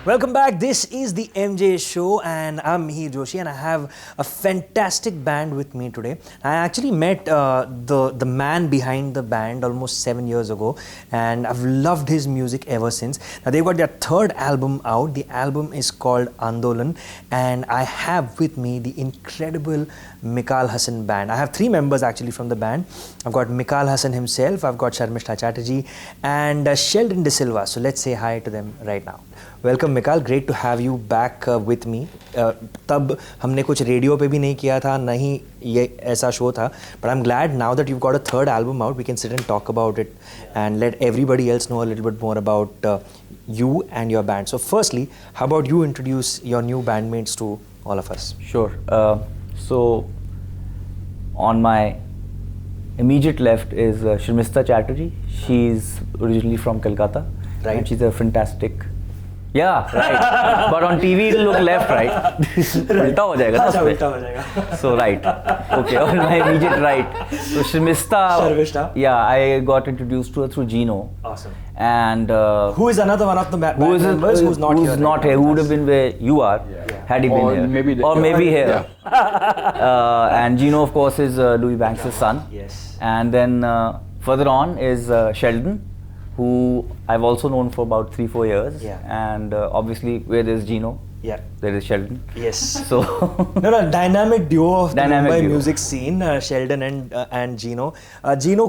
Welcome back. This is the MJ Show, and I'm Mihir and I have a fantastic band with me today. I actually met the man behind the band almost 7 years ago, and I've loved his music ever since. Now they've got their third album out. The album is called Andholan, and I have with me the incredible Mekaal Hasan band. I have 3 members actually from the band. I've got Mekaal Hasan himself, I've got Sharmistha Chatterjee, and Sheldon De Silva. So let's say hi to them right now. Welcome Mikal, great to have you back with me. तब हमने कुछ radio पे भी नहीं किया था, ना ही ये ऐसा शो था, but I am glad now that you got a third album out we can sit and talk about it and let everybody else know a little bit more about you and your band. So firstly, how about you introduce your new bandmates to all of us? Sure. So on my immediate left is Sharmistha Chatterjee. She's originally from Kolkata. Right. And she's a fantastic. Yeah, right. But on TV it'll look left, right? उल्टा हो जाएगा ना उसपे. उल्टा हो जाएगा. So right. Okay. On my immediate right. So Sharmistha. Yeah, I got introduced to her through Gino. Awesome. And who is another one of the members who's not here? Who would have been where you are had he been here. Maybe here. Yeah. And Gino, of course, is Louis Banks' son. Yes. And then further on is Sheldon, who I've also known for about 3-4 years. Yeah. And obviously, where there's Gino, there is Sheldon. Yes. So no, dynamic duo of the Mumbai duo. music scene, Sheldon and Gino. Gino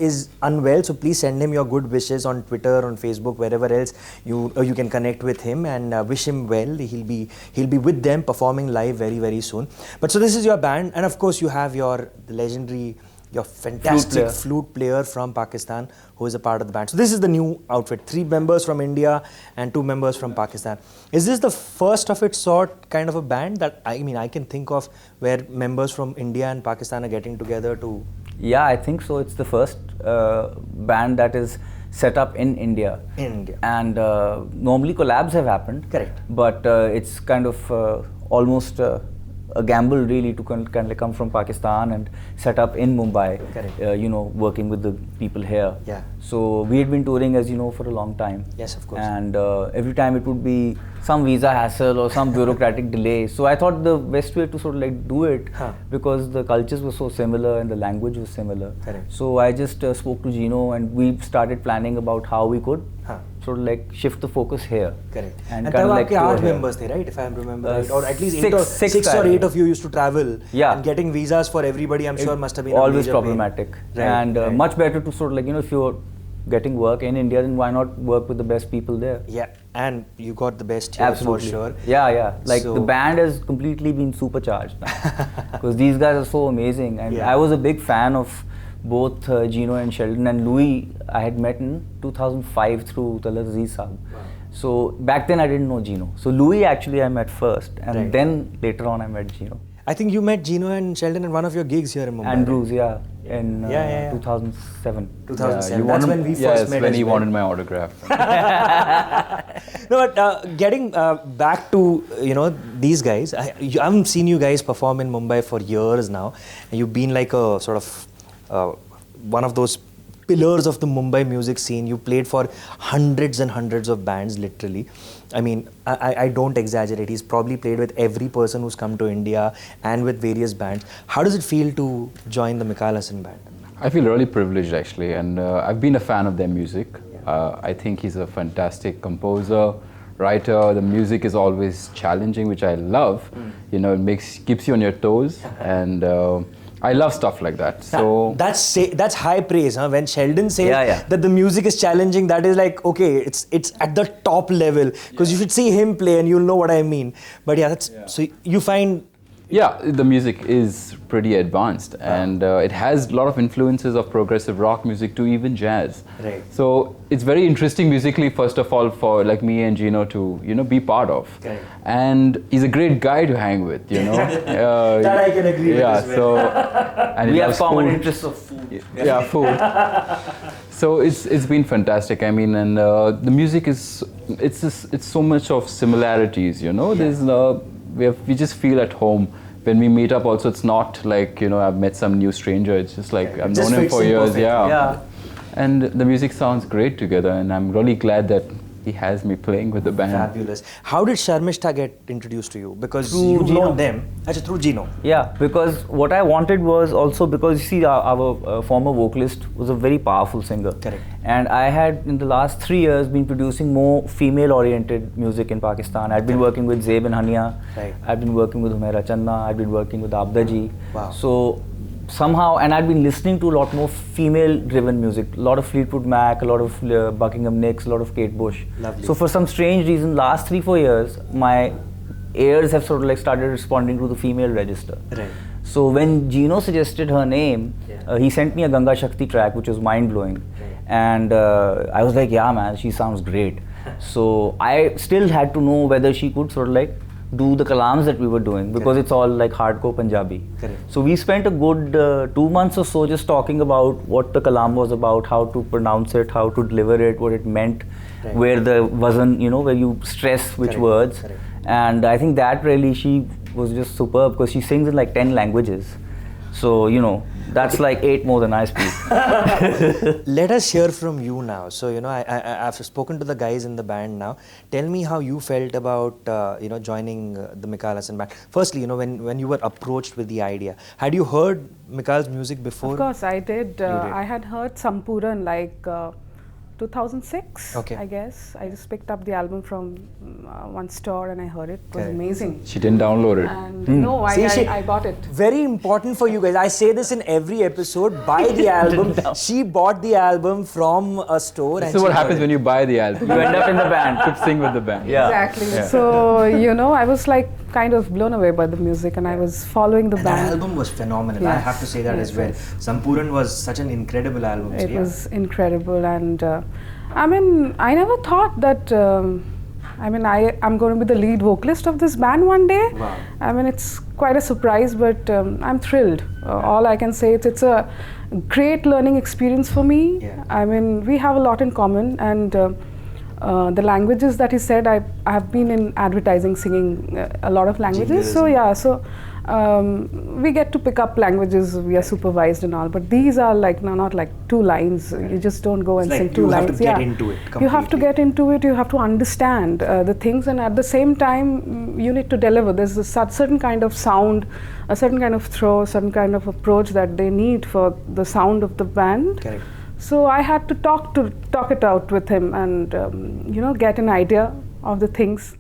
is unwell, so please send him your good wishes on Twitter, on Facebook, wherever else you can connect with him and wish him well. He'll be with them performing live very, very soon. But so this is your band, and of course you have the legendary, your fantastic flute player from Pakistan who is a part of the band. So this is the new outfit. 3 members from India and 2 members from Pakistan. Is this the first of its sort kind of a band that I can think of where members from India and Pakistan are getting together to? Yeah, I think so. It's the first band that is set up in India. In India. And normally collabs have happened. Correct. But it's kind of almost a gamble really to kind of come from Pakistan and set up in Mumbai. Correct. Working with the people here. Yeah. So we had been touring, as you know, for a long time. Yes, of course. And every time it would be some visa hassle or some bureaucratic delay. So I thought the best way to sort of like do it, because the cultures were so similar and the language was similar. Correct. So I just spoke to Gino and we started planning about how we could sort of like shift the focus here. Correct. And तब kind of like आपके 8 members थे, right? If I remember right, or at least 6 or 8 of you used to travel. Yeah. And getting visas for everybody, I'm sure must have been always a major problematic. Right, and much better to sort of like, if you're getting work in India, then why not work with the best people there? Yeah, and you got the best here. Absolutely. For sure. Yeah. Like the band has completely been supercharged now. Because these guys are so amazing. And I was a big fan of both Gino and Sheldon, and Louis I had met in 2005 through Aziz Saab. Wow. So back then I didn't know Gino. So Louis actually I met first, and then later on I met Gino. I think you met Gino and Sheldon at one of your gigs here in Mumbai. Andrews, in 2007. 2007. That's when we first met. When he wanted my autograph. No, but getting back to these guys, I haven't seen you guys perform in Mumbai for years now. And you've been like a sort of one of those pillars of the Mumbai music scene. You played for hundreds and hundreds of bands, literally. I mean, I don't exaggerate. He's probably played with every person who's come to India and with various bands. How does it feel to join the Mekaal Hasan band? I feel really privileged actually, and I've been a fan of their music. I think he's a fantastic composer, writer. The music is always challenging, which I love. It keeps you on your toes, and I love stuff like that. So that's high praise, huh? When Sheldon says that the music is challenging, that is like, okay, it's at the top level, because you should see him play and you'll know what I mean. But so you find. Yeah, the music is pretty advanced, and it has a lot of influences of progressive rock music to even jazz. Right. So it's very interesting musically, first of all, for like me and Gino to be part of. Okay. And he's a great guy to hang with. That I can agree with as well. And we have common interests of food. Yeah, food. So it's been fantastic. I mean, and the music is it's so much of similarities. There's we just feel at home. When we meet up also, it's not like, I've met some new stranger. It's just like I've known him for years. Yeah. And the music sounds great together, and I'm really glad that he has me playing with the band. Fabulous. How did Sharmistha get introduced to you? Because Through you've Gino. known them. Actually, through Gino. Yeah, because what I wanted was also because you see our former vocalist was a very powerful singer. Correct. And I had in the last 3 years been producing more female-oriented music in Pakistan. I'd been working with Zeb and Hania. Right. I'd been working with Humaira Channa. I'd been working with Abdaji. Wow. So somehow, and I'd been listening to a lot more female-driven music. A lot of Fleetwood Mac, a lot of Buckingham Nicks, a lot of Kate Bush. Lovely. So for some strange reason, last 3-4 years, my ears have sort of like started responding to the female register. Right. So when Gino suggested her name, Yeah. he sent me a Ganga Shakti track, which was mind-blowing. Right. And I was like, yeah man, she sounds great. So I still had to know whether she could sort of like do the kalams that we were doing, because Correct. it's all like hardcore Punjabi. Correct. So we spent a good 2 months or so just talking about what the kalam was about, how to pronounce it, how to deliver it, what it meant, Right. where the wasn't, where you stress which Correct. words. Correct. And I think that really, she was just superb because she sings in like 10 languages. So, that's like 8 more than I speak. Let us hear from you now. So, I've spoken to the guys in the band now. Tell me how you felt about, joining the Mekaal Hasan band. Firstly, when you were approached with the idea, had you heard Mikaal's music before? Of course, I did. You did. I had heard Sampuran like 2006, Okay. I guess. I just picked up the album from one store and I heard it. It was Correct. amazing. She didn't download it. And no, I bought it. Very important for you guys. I say this in every episode. Buy the album. She bought the album from a store. This is what happens when you buy the album. You end up in the band. Could sing with the band. Yeah. Exactly. Yeah. So, I was like kind of blown away by the music and I was following the And band. that album was phenomenal. I Yes, have to say that yes, as well. yes. Sampuran was such an incredible album. It So, yeah. was incredible, and I never thought that. I'm going to be the lead vocalist of this band one day. Wow. It's quite a surprise, but I'm thrilled. All I can say is it's a great learning experience for me. Yeah. We have a lot in common, and the languages that he said, I have been in advertising, singing a lot of languages. Jingles. So we get to pick up languages. We are supervised and all, but these are like not like 2 lines. You just don't go and It's like sing 2 you lines. have to get into it You have to completely. get into it. You have to understand the things, and at the same time, you need to deliver. There's a certain kind of sound, a certain kind of throw, a certain kind of approach that they need for the sound of the band. Correct. So I had to talk it out with him, and get an idea of the things.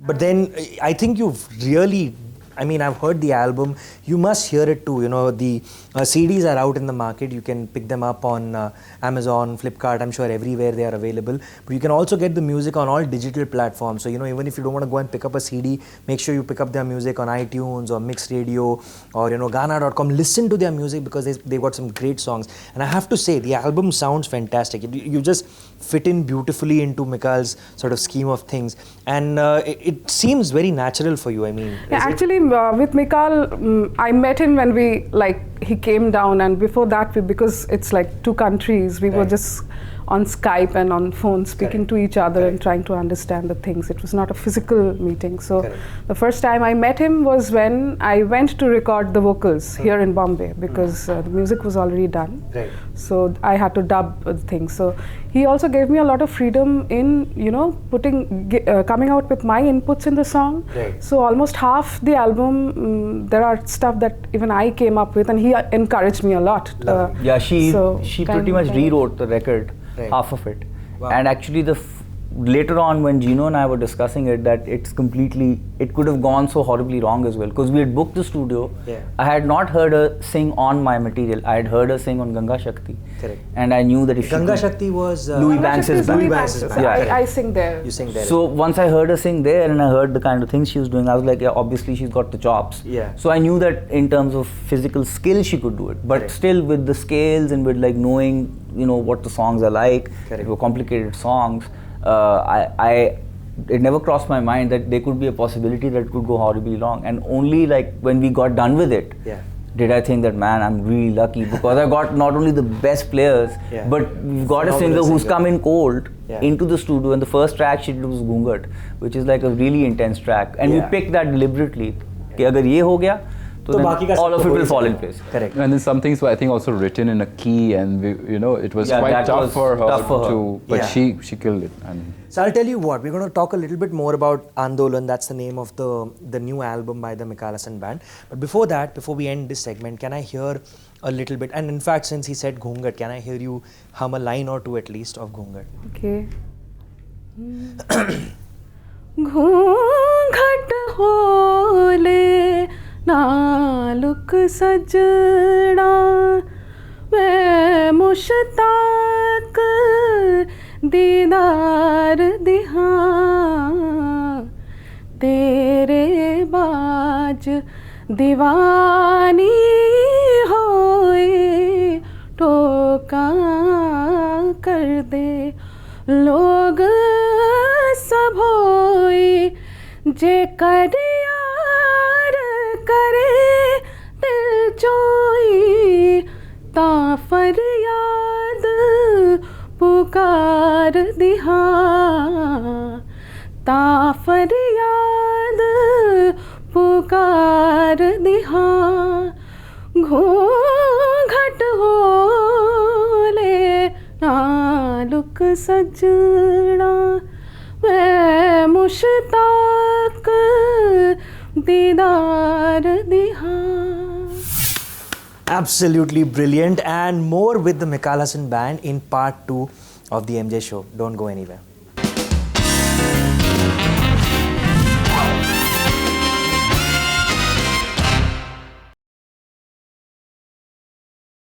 But then I think you've really, I've heard the album. You must hear it too. The CDs are out in the market. You can pick them up on Amazon, Flipkart. I'm sure everywhere they are available. But you can also get the music on all digital platforms. So, even if you don't want to go and pick up a CD, make sure you pick up their music on iTunes or Mix Radio or, Gaana.com. Listen to their music because they got some great songs. And I have to say, the album sounds fantastic. You just fit in beautifully into Mikaal's sort of scheme of things. And it seems very natural for you. Yeah, actually, with Mekaal, I met him when he came down, and before that, because it's like 2 countries, we were Right. just on Skype and on phone speaking Correct. to each other Correct. and trying to understand the things. It was not a physical meeting. So Correct. the first time I met him was when I went to record the vocals here in Bombay, because the music was already done. Right. So I had to dub things. So he also gave me a lot of freedom in, coming out with my inputs in the song. Right. So almost half the album, there are stuff that even I came up with, and he encouraged me a lot. Lovely. Yeah, she So pretty much rewrote the record, Right. half of it. Wow. And actually later on when Gino and I were discussing it, that it could have gone so horribly wrong as well, because we had booked the studio. Yeah. I had not heard her sing on my material. I had heard her sing on Ganga Shakti. Correct. And I knew that if Ganga she could, Shakti was Louis Ganga Banks' Shakti is band. Louis Banks' Banks'. band. Yeah. I sing there. You sing there. So once I heard her sing there and I heard the kind of things she was doing, I was like, yeah, obviously she's got the chops. Yeah. So I knew that in terms of physical skill she could do it, but Correct. still with the scales and with like knowing, what the songs are like. Correct. It were complicated songs. It never crossed my mind that there could be a possibility that it could go horribly wrong. And only like when we got done with it, Yeah. did I think that, man, I'm really lucky, because I got not only the best players, Yeah. but we've got a Phenomenal singer who's singer. come in cold Yeah. into the studio, and the first track she did was Gungat, which is like a really intense track, and Yeah. we picked that deliberately. कि अगर ये हो गया So then बाकी का all of सब it हो will he fall in जाएगा. place. Correct. And then some things were, I think, also written in a key, and it was Yeah, quite that tough was for her tough for her. to. But Yeah. she killed it. And So I'll tell you what, we're going to talk a little bit more about Andholan. That's the name of the new album by the Mekaal Hasan band. But before that, before we end this segment, can I hear a little bit? And in fact, since he said Ghungat, can I hear you hum a line or two at least of Ghungat? Okay. घूंघट होले नालुक सजड़ा मैं मुश्ताक दीदार दिहा तेरे बाज दीवानी होए टोका कर दे लोग सब होई जे कर यार करे दिल चोई ता फरियाद पुकार दिहा ता फरियाद पुकार दिहा घूंघट होले नालुक सजड़ा मैं मुश्ताक दीदार दिहा. Absolutely brilliant, and more with the Mekaal Hasan band in part 2 of the MJ show. Don't go anywhere.